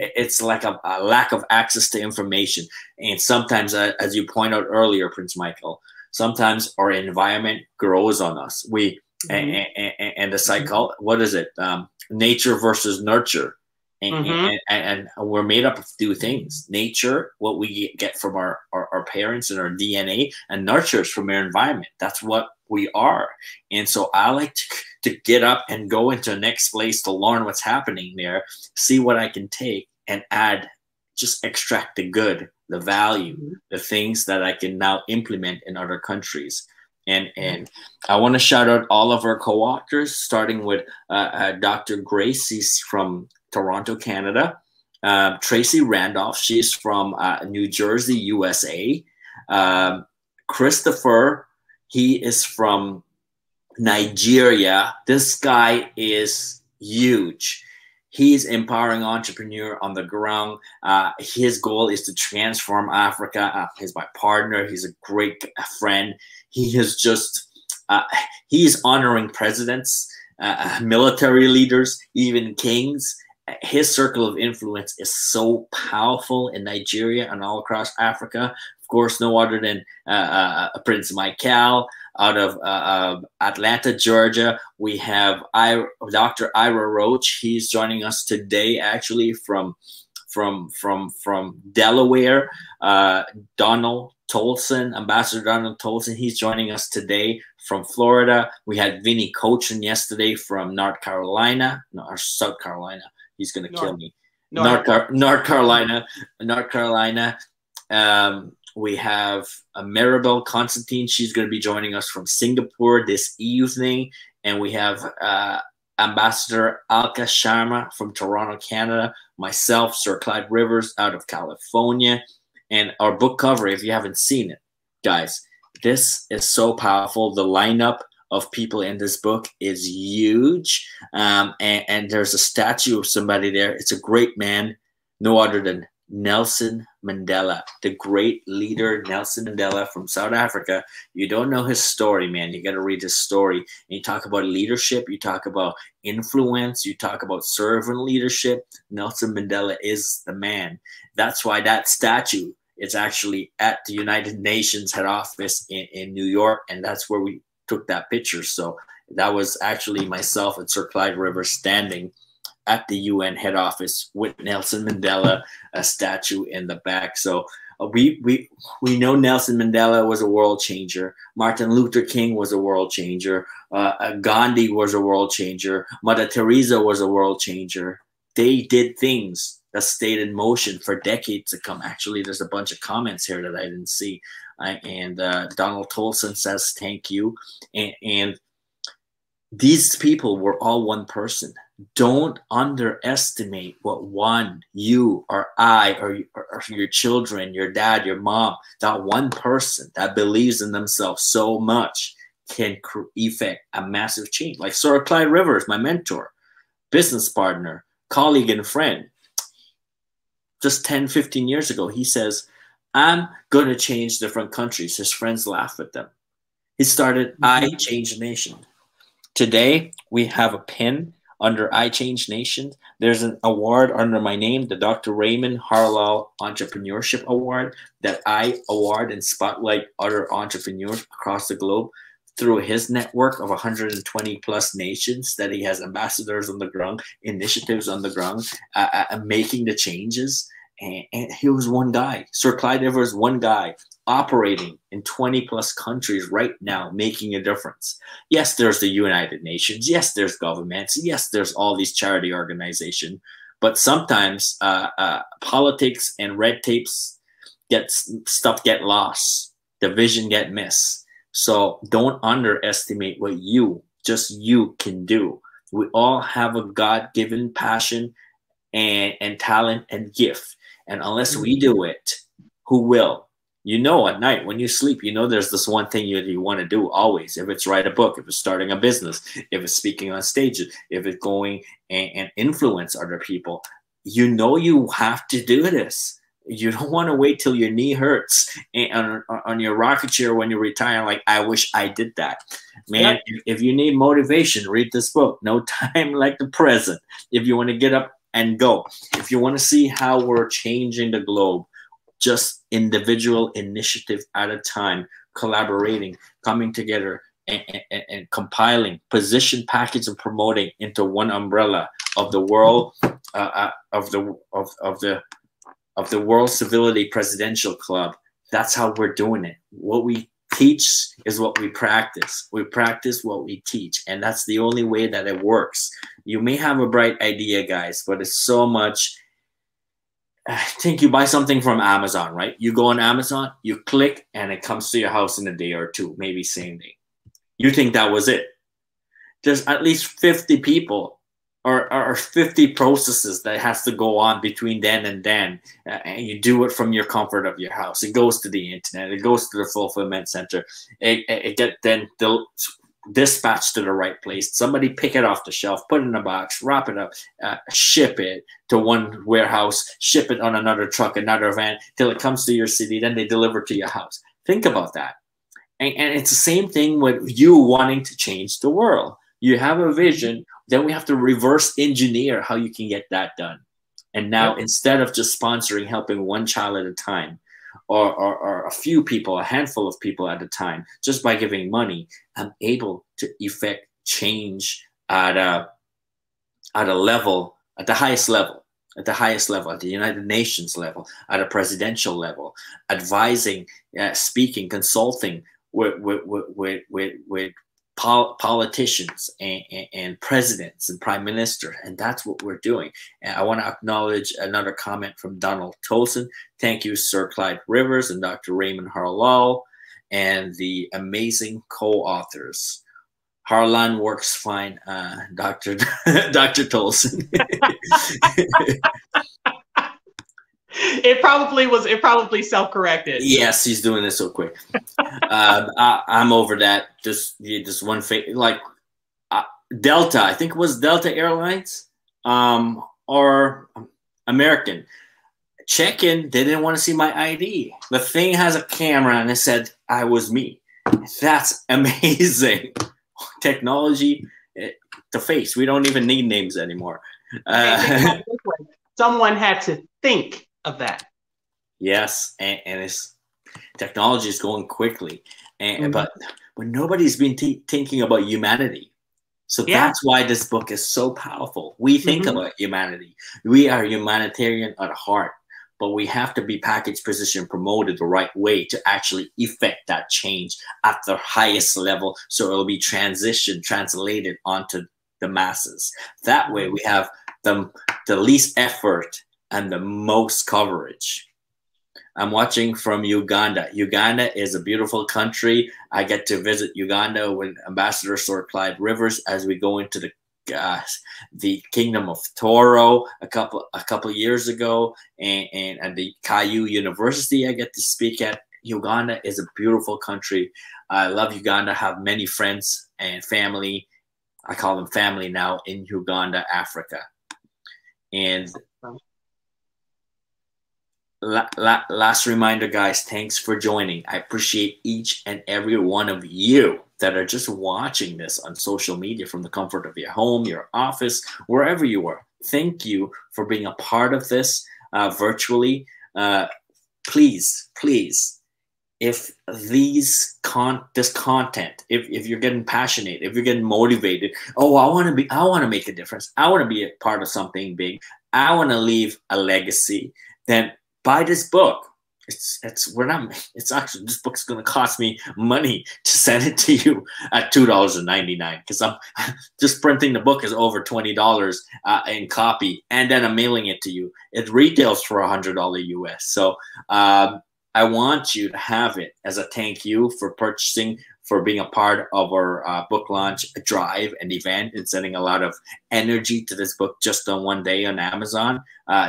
It's like a lack of access to information. And sometimes, as you point out earlier, Prince Michael, sometimes our environment grows on us. We and the cycle, what is it? Nature versus nurture. And we're made up of two things: nature, what we get from our parents and our DNA, and nurtures from our environment. That's what we are. And so I like to get up and go into the next place to learn what's happening there, see what I can take and add, just extract the good, the value, the things that I can now implement in other countries. And I want to shout out all of our co-authors, starting with Dr. Grace. She's from Toronto, Canada. Tracy Randolph, she's from New Jersey, USA. Christopher, he is from Nigeria. This guy is huge. He's empowering entrepreneur on the ground. His goal is to transform Africa. He's my partner. He's a great friend. He is just, he's honoring presidents, military leaders, even kings. His circle of influence is so powerful in Nigeria and all across Africa. Of course, no other than Prince Michael out of Atlanta, Georgia. We have Dr. Ira Roach. He's joining us today, actually from Delaware. Donald Tolson, Ambassador Donald Tolson, he's joining us today from Florida. We had Vinny Cochin yesterday from North Carolina, no, or South Carolina. He's going to kill me. North Carolina. We have Maribel Constantine. She's going to be joining us from Singapore this evening. And we have Ambassador Alka Sharma from Toronto, Canada. Myself, Sir Clyde Rivers out of California. And our book cover, if you haven't seen it, guys, this is so powerful. The lineup of people in this book is huge. And there's a statue of somebody there. It's a great man, no other than Nelson Mandela, the great leader, Nelson Mandela from South Africa. You don't know his story, man. You got to read his story. And you talk about leadership. You talk about influence. You talk about servant leadership. Nelson Mandela is the man. That's why that statue is actually at the United Nations head office in New York. And that's where we took that picture. So that was actually myself and Sir Clyde Rivers standing at the UN head office with Nelson Mandela, a statue in the back. So we know Nelson Mandela was a world changer. Martin Luther King was a world changer. Gandhi was a world changer. Mother Teresa was a world changer. They did things that stayed in motion for decades to come. Actually, there's a bunch of comments here that I didn't see. And Donald Tolson says, thank you. And these people were all one person. Don't underestimate what one, you or I or your children, your dad, your mom, that one person that believes in themselves so much can effect a massive change. Like Sir Clyde Rivers, my mentor, business partner, colleague and friend. Just 10, 15 years ago, he says, I'm going to change different countries. His friends laugh at them. He started I Change Nation. Today, we have a pin under I Change Nation. There's an award under my name, the Dr. Raymond Harlall Entrepreneurship Award, that I award and spotlight other entrepreneurs across the globe through his network of 120 plus nations that he has ambassadors on the ground, initiatives on the ground, making the changes. And he was one guy. Sir Clyde Rivers, one guy operating in 20 plus countries right now, making a difference. Yes, there's the United Nations. Yes, there's governments. Yes, there's all these charity organizations. But sometimes politics and red tapes get lost. The vision get missed. So don't underestimate what you can do. We all have a God-given passion and talent and gift. And unless we do it, who will? You know, at night when you sleep, you know there's this one thing you want to do always. If it's write a book, if it's starting a business, if it's speaking on stages, if it's going and influence other people, you know you have to do this. You don't want to wait till your knee hurts on your rocket chair when you retire. Like, I wish I did that. Man, yep. If you need motivation, read this book, No Time Like the Present. If you want to get up and go, if you want to see how we're changing the globe, just individual initiative at a time, collaborating, coming together, and compiling, position, package, and promoting into one umbrella of the world, of the World Civility Presidential Club. That's how we're doing it. What we teach is what we practice. We practice what we teach, and that's the only way that it works. You may have a bright idea, guys, but it's so much. I think you buy something from Amazon, right? You go on Amazon, you click, and it comes to your house in a day or two, maybe same day. You think that was it. There's at least 50 people or 50 processes that has to go on between then and then. And you do it from your comfort of your house. It goes to the internet. It goes to the fulfillment center. It get then dispatched to the right place. Somebody pick it off the shelf, put it in a box, wrap it up, ship it to one warehouse, ship it on another truck, another van, till it comes to your city. Then they deliver to your house. Think about that. And it's the same thing with you wanting to change the world. You have a vision, then we have to reverse engineer how you can get that done. And now, instead of just sponsoring, helping one child at a time, or a few people, a handful of people at a time, just by giving money, I'm able to effect change at a level, at the highest level, at the United Nations level, at a presidential level, advising, speaking, consulting with politicians and presidents and prime minister, and that's what we're doing. And I want to acknowledge another comment from Donald Tolson. Thank you, Sir Clyde Rivers and Dr. Raymond Harlall, and the amazing co-authors. Harlan works fine, Dr. Tolson. It probably self-corrected. Yes, he's doing this so quick. I'm over that. Just one like Delta. I think it was Delta Airlines, or American. Check in. They didn't want to see my ID. The thing has a camera, and it said I was me. That's amazing. Technology, the face. We don't even need names anymore. Someone had to think of that. Yes, and it's technology is going quickly, and but nobody's been thinking about humanity. So that's why this book is so powerful. We think about humanity. We are humanitarian at heart, but we have to be packaged, positioned, promoted the right way to actually effect that change at the highest level, so it'll be translated onto the masses. That way we have the least effort and the most coverage. I'm watching from Uganda. Uganda is a beautiful country. I get to visit Uganda with Ambassador Sir Clyde Rivers as we go into the Kingdom of Toro a couple years ago, and at the Caillou University I get to speak at. Uganda is a beautiful country. I love Uganda. I have many friends and family. I call them family now in Uganda, Africa. And last reminder, guys, thanks for joining. I appreciate each and every one of you that are just watching this on social media from the comfort of your home, your office, wherever you are. Thank you for being a part of this virtually. Please, if this content, if you're getting passionate, if you're getting motivated, oh, I want to make a difference, I want to be a part of something big, I want to leave a legacy, then buy this book. It's actually, this book's going to cost me money to send it to you at $2.99, because I'm just printing the book is over $20 in copy, and then I'm mailing it to you. It retails for $100 US. So I want you to have it as a thank you for purchasing, for being a part of our book launch drive and event, and sending a lot of energy to this book just on one day on Amazon.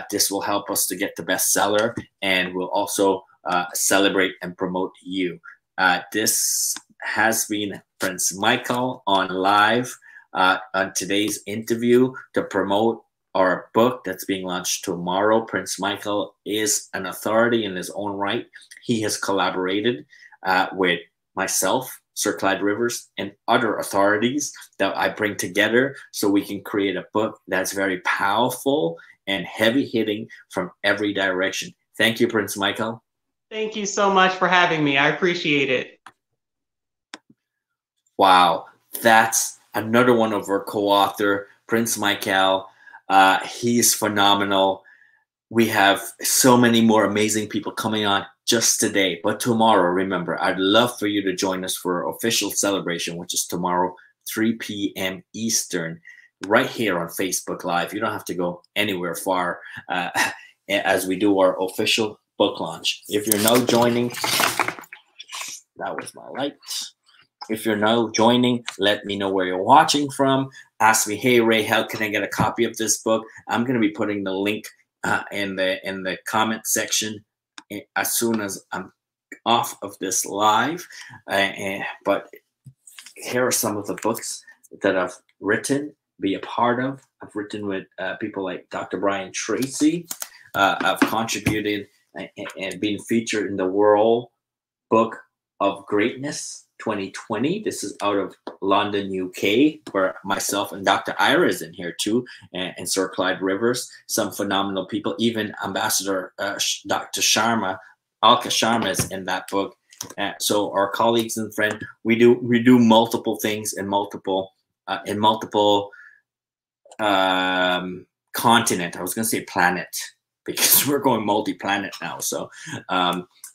This will help us to get the bestseller, and we'll also celebrate and promote you. This has been Prynce Michael on live on today's interview to promote our book that's being launched tomorrow. Prynce Michael is an authority in his own right. He has collaborated with myself, Sir Clyde Rivers, and other authorities that I bring together so we can create a book that's very powerful and heavy hitting from every direction. Thank you, Prynce Michael. Thank you so much for having me. I appreciate it. Wow, that's another one of our co-author, Prynce Michael. He's phenomenal. We have so many more amazing people coming on just today. But tomorrow, remember, I'd love for you to join us for our official celebration, which is tomorrow, 3 p.m. Eastern, right here on Facebook Live. You don't have to go anywhere far as we do our official book launch. If you're now joining, that was my light. If you're now joining, let me know where you're watching from. Ask me, hey, Ray, how can I get a copy of this book? I'm going to be putting the link in the comment section as soon as I'm off of this live. But here are some of the books that I've written, be a part of. I've written with people like Dr. Brian Tracy. I've contributed and been featured in the World Book of Greatness 2020. This is out of London, UK, where myself and Dr. Ira is in here too, and Sir Clyde Rivers, some phenomenal people. Even Ambassador Dr. Alka Sharma is in that book. So our colleagues and friends, we do multiple things in multiple continent. I was going to say planet, because we're going multi-planet now. So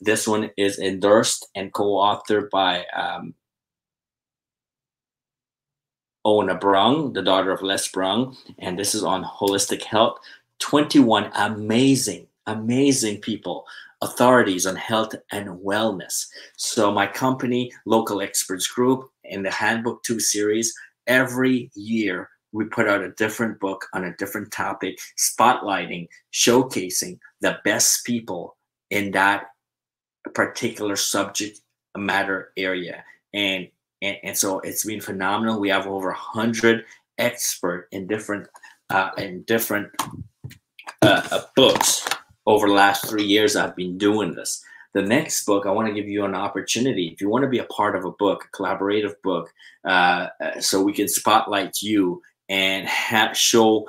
this one is endorsed and co-authored by Ona Brung, the daughter of Les Brung, and this is on holistic health. 21 amazing people, authorities on health and wellness. So my company, Local Experts Group, in the Handbook 2 series, every year we put out a different book on a different topic, spotlighting, showcasing the best people in that particular subject matter area. And so it's been phenomenal. We have over 100 experts in different books over the last 3 years I've been doing this. The next book, I want to give you an opportunity. If you want to be a part of a book, a collaborative book, so we can spotlight you and show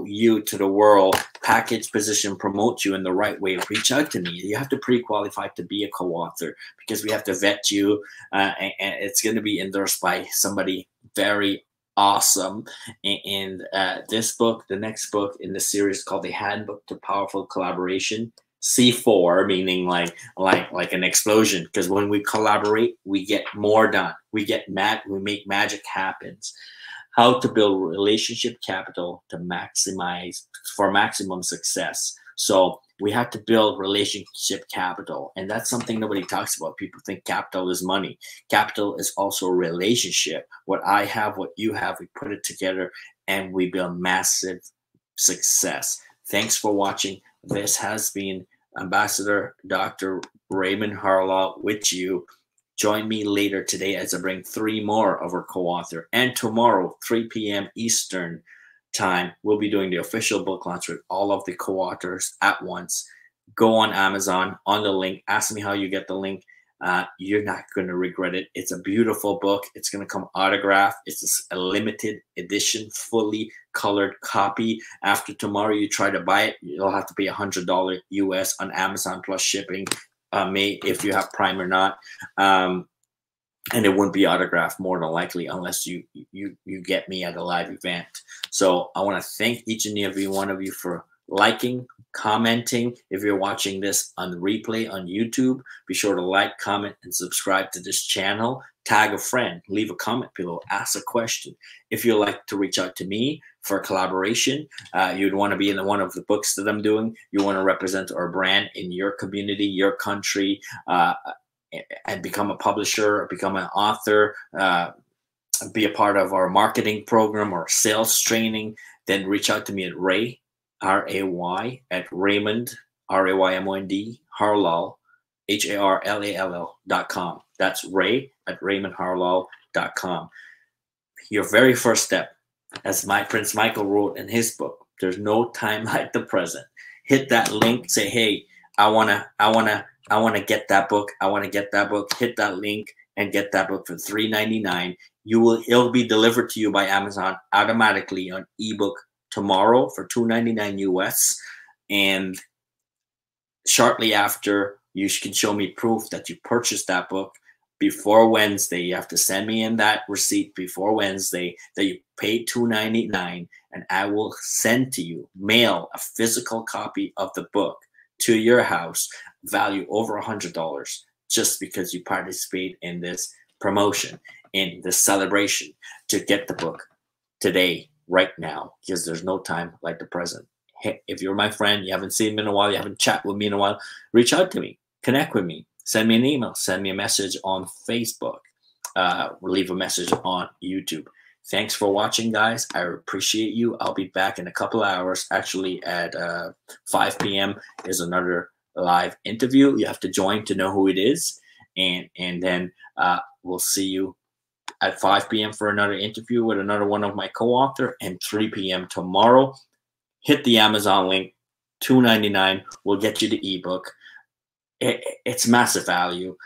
you to the world, package, position, promote you in the right way, reach out to me. You have to pre-qualify to be a co-author because we have to vet you, and it's going to be endorsed by somebody very awesome. And this book, the next book in the series, called The Handbook to Powerful Collaboration. C4 meaning like an explosion, because when we collaborate, we get more done. We make magic happens. How to build relationship capital to maximum success. So we have to build relationship capital, and that's something nobody talks about. People think capital is money. Capital is also a relationship. What I have, what you have, we put it together and we build massive success. Thanks for watching. This has been Ambassador Dr. Raymond Harlall with you. Join me later today as I bring 3 more of our co-author. And tomorrow, 3 p.m. Eastern time, we'll be doing the official book launch with all of the co-authors at once. Go on Amazon, on the link. Ask me how you get the link. You're not going to regret it. It's a beautiful book. It's going to come autographed. It's a limited edition, fully colored copy. After tomorrow you try to buy it, you'll have to pay $100 US on Amazon plus shipping, if you have Prime or not. And it wouldn't be autographed more than likely unless you get me at a live event. So I want to thank each and every one of you for liking, commenting. If you're watching this on the replay on YouTube, be sure to like, comment, and subscribe to this channel. Tag a friend, leave a comment below, ask a question. If you'd like to reach out to me for a collaboration, you'd want to be in one of the books that I'm doing, you want to represent our brand in your community, your country, and become a publisher, become an author, be a part of our marketing program or sales training, then reach out to me at Ray, R-A-Y, at Raymond, R-A-Y-M-O-N-D, Harlall, Harlall.com. That's Ray at RaymondHarlall.com. Your very first step, as Prynce Michael wrote in his book, There's no time like the present. Hit that link. Say, hey, I wanna get that book. I wanna get that book. Hit that link and get that book for $3.99. It'll be delivered to you by Amazon automatically on ebook tomorrow for $2.99 US. And shortly after, you can show me proof that you purchased that book before Wednesday. You have to send me in that receipt before Wednesday that you paid $2.99, and I will send to you, mail a physical copy of the book to your house, value over $100, just because you participate in this promotion, in this celebration, to get the book today, right now, because there's no time like the present. Hey, if you're my friend, you haven't seen me in a while, you haven't chatted with me in a while, reach out to me, connect with me, send me an email, send me a message on Facebook, leave a message on YouTube. Thanks for watching, guys. I appreciate you. I'll be back in a couple of hours. Actually, at 5 p.m. is another live interview. You have to join to know who it is. And then we'll see you at 5 p.m. for another interview with another one of my co-author, and 3 p.m. tomorrow. Hit the Amazon link, $2.99 will get you the ebook. It's massive value.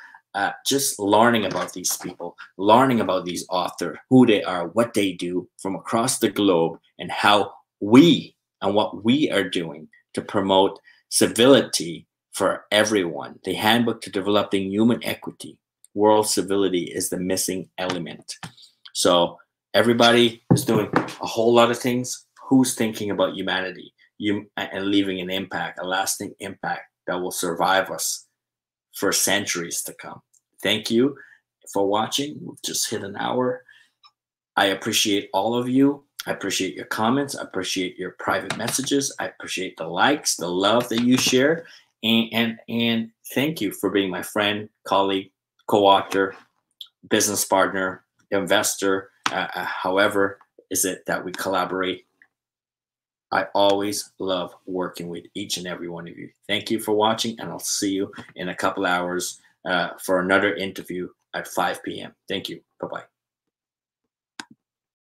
Just learning about these people, learning about these authors, who they are, what they do from across the globe, and how what we are doing to promote civility for everyone. The Handbook to Developing Human Equity. World civility is the missing element. So everybody is doing a whole lot of things. Who's thinking about humanity and leaving an impact, a lasting impact that will survive us for centuries to come? Thank you for watching. We've just hit an hour. I appreciate all of you. I appreciate your comments. I appreciate your private messages. I appreciate the likes, the love that you share. And thank you for being my friend, colleague, co-author, business partner, investor, however is it that we collaborate. I always love working with each and every one of you. Thank you for watching, and I'll see you in a couple hours for another interview at 5 p.m. Thank you. Bye-bye.